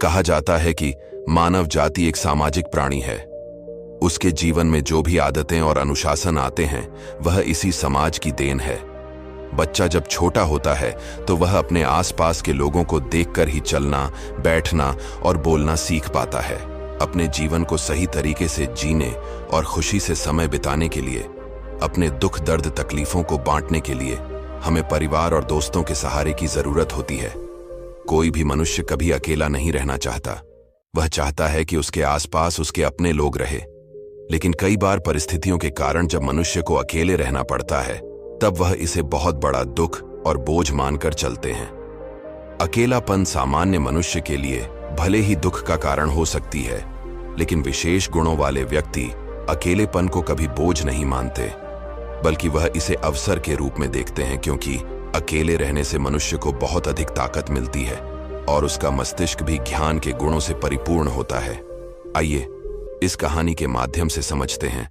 कहा जाता है कि मानव जाति एक सामाजिक प्राणी है। उसके जीवन में जो भी आदतें और अनुशासन आते हैं वह इसी समाज की देन है। बच्चा जब छोटा होता है तो वह अपने आसपास के लोगों को देखकर ही चलना, बैठना और बोलना सीख पाता है। अपने जीवन को सही तरीके से जीने और खुशी से समय बिताने के लिए, अपने दुख दर्द तकलीफों को बांटने के लिए हमें परिवार और दोस्तों के सहारे की जरूरत होती है। कोई भी मनुष्य कभी अकेला नहीं रहना चाहता। वह चाहता है कि उसके आसपास उसके अपने लोग रहे। लेकिन कई बार परिस्थितियों के कारण जब मनुष्य को अकेले रहना पड़ता है तब वह इसे बहुत बड़ा दुख और बोझ मानकर चलते हैं। अकेलापन सामान्य मनुष्य के लिए भले ही दुख का कारण हो सकती है, लेकिन विशेष गुणों वाले व्यक्ति अकेलेपन को कभी बोझ नहीं मानते, बल्कि वह इसे अवसर के रूप में देखते हैं, क्योंकि अकेले रहने से मनुष्य को बहुत अधिक ताकत मिलती है और उसका मस्तिष्क भी ज्ञान के गुणों से परिपूर्ण होता है। आइए इस कहानी के माध्यम से समझते हैं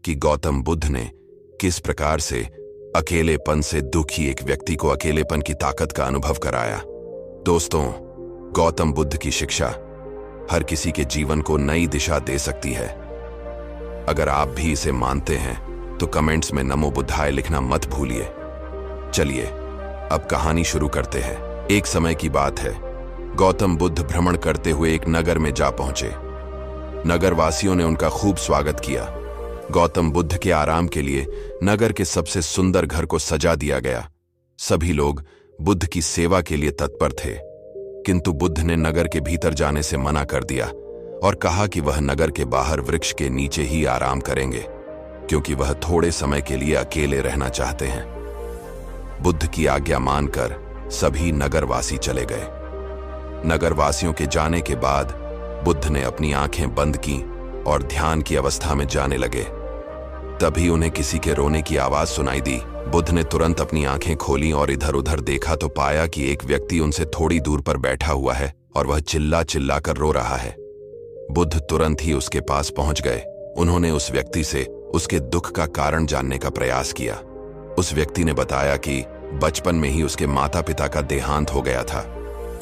कि गौतम बुद्ध ने किस प्रकार से अकेलेपन से दुखी एक व्यक्ति को अकेलेपन की ताकत का अनुभव कराया। दोस्तों, गौतम बुद्ध की शिक्षा हर किसी के जीवन को नई दिशा दे सकती है। अगर आप भी इसे मानते हैं तो कमेंट्स में नमो बुद्धाय लिखना मत भूलिए। चलिए अब कहानी शुरू करते हैं। एक समय की बात है, गौतम बुद्ध भ्रमण करते हुए एक नगर में जा पहुंचे। नगरवासियों ने उनका खूब स्वागत किया। गौतम बुद्ध के आराम के लिए नगर के सबसे सुंदर घर को सजा दिया गया। सभी लोग बुद्ध की सेवा के लिए तत्पर थे, किंतु बुद्ध ने नगर के भीतर जाने से मना कर दिया और कहा कि वह नगर के बाहर वृक्ष के नीचे ही आराम करेंगे, क्योंकि वह थोड़े समय के लिए अकेले रहना चाहते हैं। बुद्ध की आज्ञा मानकर सभी नगरवासी चले गए। नगरवासियों के जाने के बाद बुद्ध ने अपनी आंखें बंद की और ध्यान की अवस्था में जाने लगे। तभी उन्हें किसी के रोने की आवाज सुनाई दी। बुद्ध ने तुरंत अपनी आंखें खोली और इधर उधर देखा तो पाया कि एक व्यक्ति उनसे थोड़ी दूर पर बैठा हुआ है और वह चिल्ला चिल्ला कर रो रहा है। बुद्ध तुरंत ही उसके पास पहुंच गए। उन्होंने उस व्यक्ति से उसके दुख का कारण जानने का प्रयास किया। उस व्यक्ति ने बताया कि बचपन में ही उसके माता पिता का देहांत हो गया था।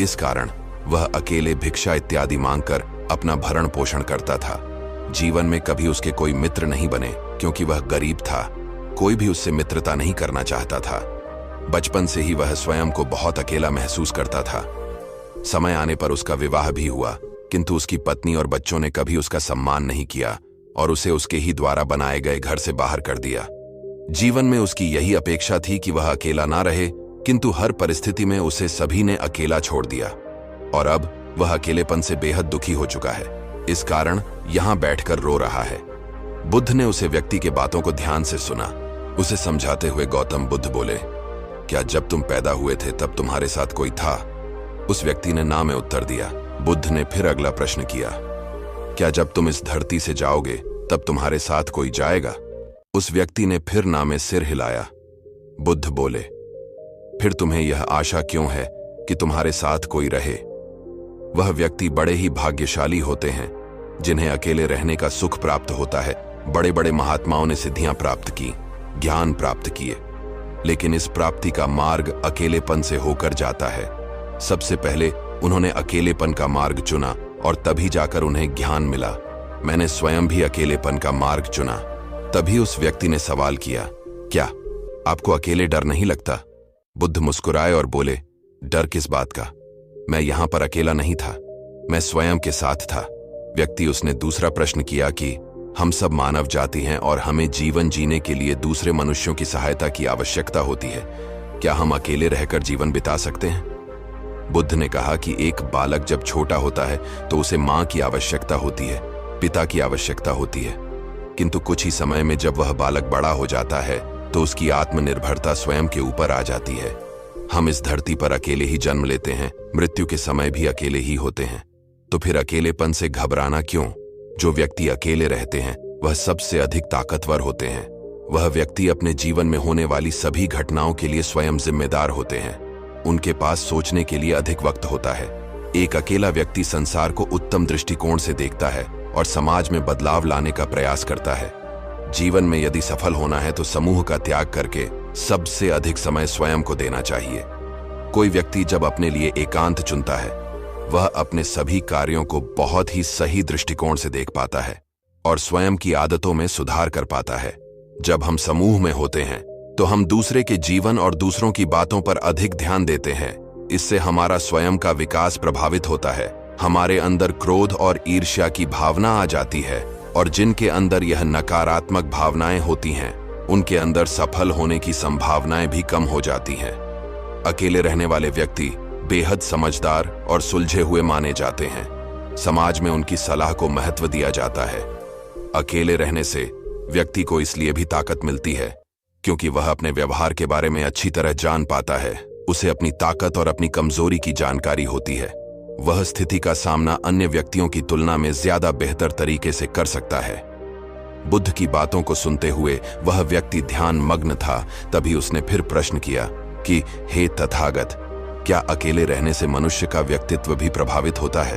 इस कारण वह अकेले भिक्षा इत्यादि मांगकर अपना भरण पोषण करता था। जीवन में कभी उसके कोई मित्र नहीं बने, क्योंकि वह गरीब था। कोई भी उससे मित्रता नहीं करना चाहता था। बचपन से ही वह स्वयं को बहुत अकेला महसूस करता था। समय आने पर उसका विवाह भी हुआ, किंतु उसकी पत्नी और बच्चों ने कभी उसका सम्मान नहीं किया और उसे उसके ही द्वारा बनाए गए घर से बाहर कर दिया। जीवन में उसकी यही अपेक्षा थी कि वह अकेला ना रहे, किंतु हर परिस्थिति में उसे सभी ने अकेला छोड़ दिया और अब वह अकेलेपन से बेहद दुखी हो चुका है। इस कारण यहां बैठकर रो रहा है। बुद्ध ने उसे व्यक्ति के बातों को ध्यान से सुना। उसे समझाते हुए गौतम बुद्ध बोले, क्या जब तुम पैदा हुए थे तब तुम्हारे साथ कोई था? उस व्यक्ति ने ना में उत्तर दिया। बुद्ध ने फिर अगला प्रश्न किया, क्या जब तुम इस धरती से जाओगे तब तुम्हारे साथ कोई जाएगा? उस व्यक्ति ने फिर ना में सिर हिलाया। बुद्ध बोले, फिर तुम्हें यह आशा क्यों है कि तुम्हारे साथ कोई रहे? वह व्यक्ति बड़े ही भाग्यशाली होते हैं जिन्हें अकेले रहने का सुख प्राप्त होता है। बड़े बड़े महात्माओं ने सिद्धियां प्राप्त की, ज्ञान प्राप्त किए, लेकिन इस प्राप्ति का मार्ग अकेलेपन से होकर जाता है। सबसे पहले उन्होंने अकेलेपन का मार्ग चुना और तभी जाकर उन्हें ज्ञान मिला। मैंने स्वयं भी अकेलेपन का मार्ग चुना। तभी उस व्यक्ति ने सवाल किया, क्या आपको अकेले डर नहीं लगता? बुद्ध मुस्कुराए और बोले, डर किस बात का? मैं यहां पर अकेला नहीं था, मैं स्वयं के साथ था। व्यक्ति उसने दूसरा प्रश्न किया कि हम सब मानव जाति हैं और हमें जीवन जीने के लिए दूसरे मनुष्यों की सहायता की आवश्यकता होती है। क्या हम अकेले रहकर जीवन बिता सकते हैं? बुद्ध ने कहा कि एक बालक जब छोटा होता है तो उसे मां की आवश्यकता होती है, पिता की आवश्यकता होती है, किंतु कुछ ही समय में जब वह बालक बड़ा हो जाता है तो उसकी आत्मनिर्भरता स्वयं के ऊपर आ जाती है। हम इस धरती पर अकेले ही जन्म लेते हैं, मृत्यु के समय भी अकेले ही होते हैं, तो फिर अकेलेपन से घबराना क्यों? जो व्यक्ति अकेले रहते हैं वह सबसे अधिक ताकतवर होते हैं। वह व्यक्ति अपने जीवन में होने वाली सभी घटनाओं के लिए स्वयं जिम्मेदार होते हैं। उनके पास सोचने के लिए अधिक वक्त होता है। एक अकेला व्यक्ति संसार को उत्तम दृष्टिकोण से देखता है और समाज में बदलाव लाने का प्रयास करता है। जीवन में यदि सफल होना है तो समूह का त्याग करके सबसे अधिक समय स्वयं को देना चाहिए। कोई व्यक्ति जब अपने लिए एकांत चुनता है वह अपने सभी कार्यों को बहुत ही सही दृष्टिकोण से देख पाता है और स्वयं की आदतों में सुधार कर पाता है। जब हम समूह में होते हैं तो हम दूसरे के जीवन और दूसरों की बातों पर अधिक ध्यान देते हैं। इससे हमारा स्वयं का विकास प्रभावित होता है। हमारे अंदर क्रोध और ईर्ष्या की भावना आ जाती है और जिनके अंदर यह नकारात्मक भावनाएं होती हैं, उनके अंदर सफल होने की संभावनाएं भी कम हो जाती हैं। अकेले रहने वाले व्यक्ति बेहद समझदार और सुलझे हुए माने जाते हैं। समाज में उनकी सलाह को महत्व दिया जाता है। अकेले रहने से व्यक्ति को इसलिए भी ताकत मिलती है क्योंकि वह अपने व्यवहार के बारे में अच्छी तरह जान पाता है। उसे अपनी ताकत और अपनी कमजोरी की जानकारी होती है। वह स्थिति का सामना अन्य व्यक्तियों की तुलना में ज्यादा बेहतर तरीके से कर सकता है। बुद्ध की बातों को सुनते हुए वह व्यक्ति ध्यान मग्न था। तभी उसने फिर प्रश्न किया कि हे तथागत, क्या अकेले रहने से मनुष्य का व्यक्तित्व भी प्रभावित होता है?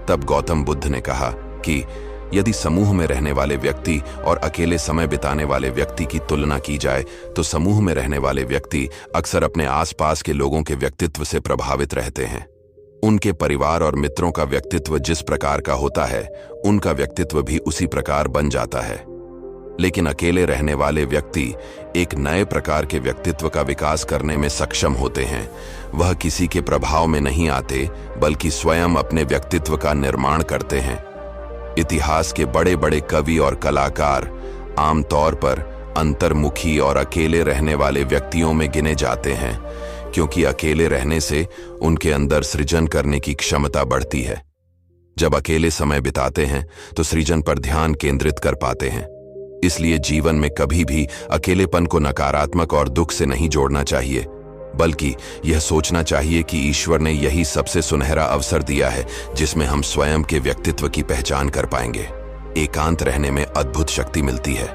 तब गौतम बुद्ध ने कहा कि यदि समूह में रहने वाले व्यक्ति और अकेले समय बिताने वाले व्यक्ति की तुलना की जाए तो समूह में रहने वाले व्यक्ति अक्सर अपने आसपास के लोगों के व्यक्तित्व से प्रभावित रहते हैं। उनके परिवार और मित्रों का व्यक्तित्व जिस प्रकार का होता है, उनका व्यक्तित्व भी उसी प्रकार बन जाता है। लेकिन अकेले रहने वाले व्यक्ति एक नए प्रकार के व्यक्तित्व का विकास करने में सक्षम होते हैं। वह किसी के प्रभाव में नहीं आते, बल्कि स्वयं अपने व्यक्तित्व का निर्माण करते हैं। इतिहास के बड़े बड़े कवि और कलाकार आमतौर पर अंतर्मुखी और अकेले रहने वाले व्यक्तियों में गिने जाते हैं, क्योंकि अकेले रहने से उनके अंदर सृजन करने की क्षमता बढ़ती है। जब अकेले समय बिताते हैं तो सृजन पर ध्यान केंद्रित कर पाते हैं। इसलिए जीवन में कभी भी अकेलेपन को नकारात्मक और दुख से नहीं जोड़ना चाहिए, बल्कि यह सोचना चाहिए कि ईश्वर ने यही सबसे सुनहरा अवसर दिया है जिसमें हम स्वयं के व्यक्तित्व की पहचान कर पाएंगे। एकांत रहने में अद्भुत शक्ति मिलती है।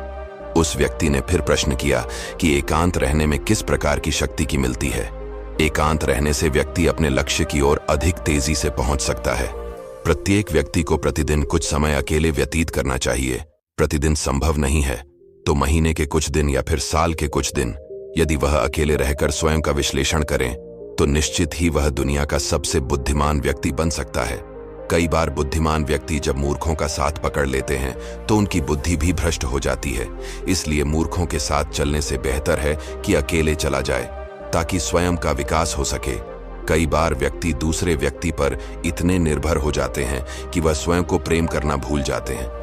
उस व्यक्ति ने फिर प्रश्न किया कि एकांत रहने में किस प्रकार की शक्ति की मिलती है? एकांत रहने से व्यक्ति अपने लक्ष्य की ओर अधिक तेजी से पहुंच सकता है। प्रत्येक व्यक्ति को प्रतिदिन कुछ समय अकेले व्यतीत करना चाहिए। प्रतिदिन संभव नहीं है तो महीने के कुछ दिन या फिर साल के कुछ दिन यदि वह अकेले रहकर स्वयं का विश्लेषण करें तो निश्चित ही वह दुनिया का सबसे बुद्धिमान व्यक्ति बन सकता है। कई बार बुद्धिमान व्यक्ति जब मूर्खों का साथ पकड़ लेते हैं तो उनकी बुद्धि भी भ्रष्ट हो जाती है। इसलिए मूर्खों के साथ चलने से बेहतर है कि अकेले चला जाए ताकि स्वयं का विकास हो सके। कई बार व्यक्ति दूसरे व्यक्ति पर इतने निर्भर हो जाते हैं कि वह स्वयं को प्रेम करना भूल जाते हैं।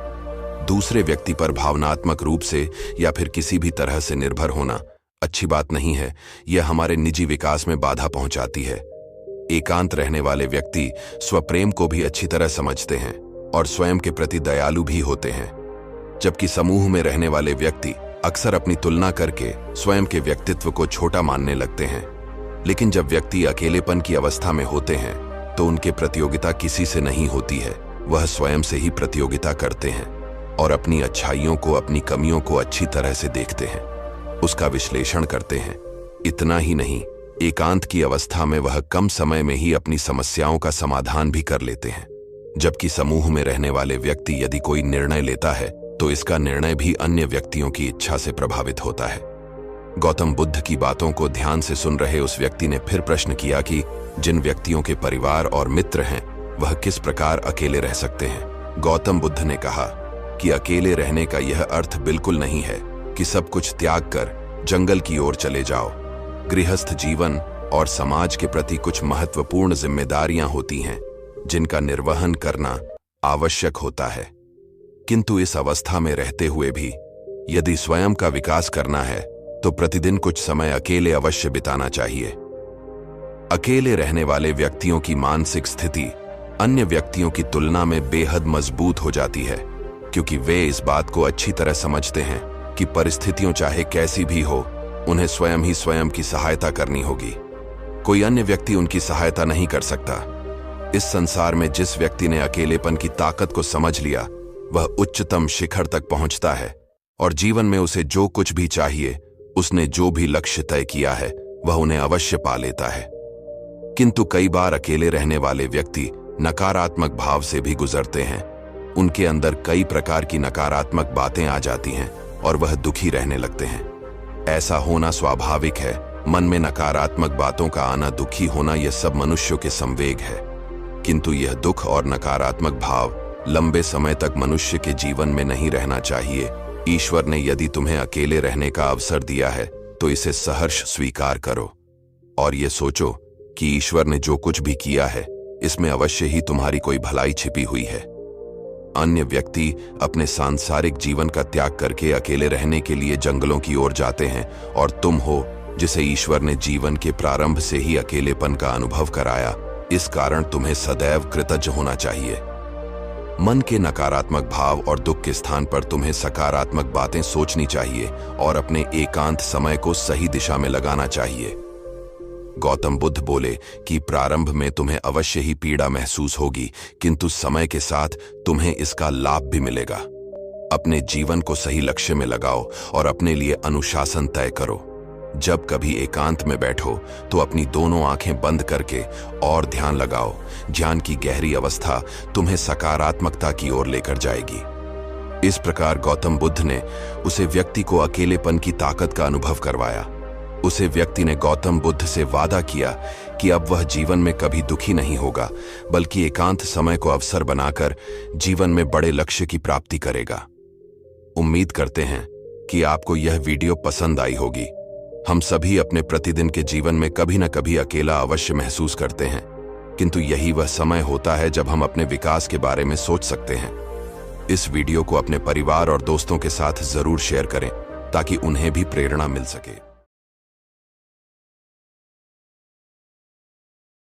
दूसरे व्यक्ति पर भावनात्मक रूप से या फिर किसी भी तरह से निर्भर होना अच्छी बात नहीं है। यह हमारे निजी विकास में बाधा पहुंचाती है। एकांत रहने वाले व्यक्ति स्वप्रेम को भी अच्छी तरह समझते हैं और स्वयं के प्रति दयालु भी होते हैं, जबकि समूह में रहने वाले व्यक्ति अक्सर अपनी तुलना करके स्वयं के व्यक्तित्व को छोटा मानने लगते हैं। लेकिन जब व्यक्ति अकेलेपन की अवस्था में होते हैं तो उनके प्रतियोगिता किसी से नहीं होती है। वह स्वयं से ही प्रतियोगिता करते हैं और अपनी अच्छाइयों को, अपनी कमियों को अच्छी तरह से देखते हैं, उसका विश्लेषण करते हैं। इतना ही नहीं, एकांत की अवस्था में वह कम समय में ही अपनी समस्याओं का समाधान भी कर लेते हैं। जबकि समूह में रहने वाले व्यक्ति यदि कोई निर्णय लेता है तो इसका निर्णय भी अन्य व्यक्तियों की इच्छा से प्रभावित होता है। गौतम बुद्ध की बातों को ध्यान से सुन रहे उस व्यक्ति ने फिर प्रश्न किया कि जिन व्यक्तियों के परिवार और मित्र हैं वह किस प्रकार अकेले रह सकते हैं? गौतम बुद्ध ने कहा कि अकेले रहने का यह अर्थ बिल्कुल नहीं है कि सब कुछ त्याग कर जंगल की ओर चले जाओ। गृहस्थ जीवन और समाज के प्रति कुछ महत्वपूर्ण जिम्मेदारियां होती हैं जिनका निर्वहन करना आवश्यक होता है। किंतु इस अवस्था में रहते हुए भी यदि स्वयं का विकास करना है तो प्रतिदिन कुछ समय अकेले अवश्य बिताना चाहिए। अकेले रहने वाले व्यक्तियों की मानसिक स्थिति अन्य व्यक्तियों की तुलना में बेहद मजबूत हो जाती है, क्योंकि वे इस बात को अच्छी तरह समझते हैं कि परिस्थितियां चाहे कैसी भी हो, उन्हें स्वयं ही स्वयं की सहायता करनी होगी। कोई अन्य व्यक्ति उनकी सहायता नहीं कर सकता। इस संसार में जिस व्यक्ति ने अकेलेपन की ताकत को समझ लिया वह उच्चतम शिखर तक पहुंचता है और जीवन में उसे जो कुछ भी चाहिए, उसने जो भी लक्ष्य तय किया है वह उन्हें अवश्य पा लेता है। किंतु कई बार अकेले रहने वाले व्यक्ति नकारात्मक भाव से भी गुजरते हैं। उनके अंदर कई प्रकार की नकारात्मक बातें आ जाती हैं और वह दुखी रहने लगते हैं। ऐसा होना स्वाभाविक है। मन में नकारात्मक बातों का आना, दुखी होना, यह सब मनुष्यों के संवेग है। किंतु यह दुख और नकारात्मक भाव लंबे समय तक मनुष्य के जीवन में नहीं रहना चाहिए। ईश्वर ने यदि तुम्हें अकेले रहने का अवसर दिया है तो इसे सहर्ष स्वीकार करो और ये सोचो कि ईश्वर ने जो कुछ भी किया है इसमें अवश्य ही तुम्हारी कोई भलाई छिपी हुई है। अन्य व्यक्ति अपने सांसारिक जीवन का त्याग करके अकेले रहने के लिए जंगलों की ओर जाते हैं और तुम हो जिसे ईश्वर ने जीवन के प्रारंभ से ही अकेलेपन का अनुभव कराया। इस कारण तुम्हें सदैव कृतज्ञ होना चाहिए। मन के नकारात्मक भाव और दुख के स्थान पर तुम्हें सकारात्मक बातें सोचनी चाहिए और अपने एकांत समय को सही दिशा में लगाना चाहिए। गौतम बुद्ध बोले कि प्रारंभ में तुम्हें अवश्य ही पीड़ा महसूस होगी, किंतु समय के साथ तुम्हें इसका लाभ भी मिलेगा। अपने जीवन को सही लक्ष्य में लगाओ और अपने लिए अनुशासन तय करो। जब कभी एकांत में बैठो तो अपनी दोनों आंखें बंद करके और ध्यान लगाओ। ध्यान की गहरी अवस्था तुम्हें सकारात्मकता की ओर लेकर जाएगी। इस प्रकार गौतम बुद्ध ने उसे व्यक्ति को अकेलेपन की ताकत का अनुभव करवाया। उसे व्यक्ति ने गौतम बुद्ध से वादा किया कि अब वह जीवन में कभी दुखी नहीं होगा, बल्कि एकांत समय को अवसर बनाकर जीवन में बड़े लक्ष्य की प्राप्ति करेगा। उम्मीद करते हैं कि आपको यह वीडियो पसंद आई होगी। हम सभी अपने प्रतिदिन के जीवन में कभी न कभी अकेला अवश्य महसूस करते हैं, किंतु यही वह समय होता है जब हम अपने विकास के बारे में सोच सकते हैं। इस वीडियो को अपने परिवार और दोस्तों के साथ जरूर शेयर करें ताकि उन्हें भी प्रेरणा मिल सके।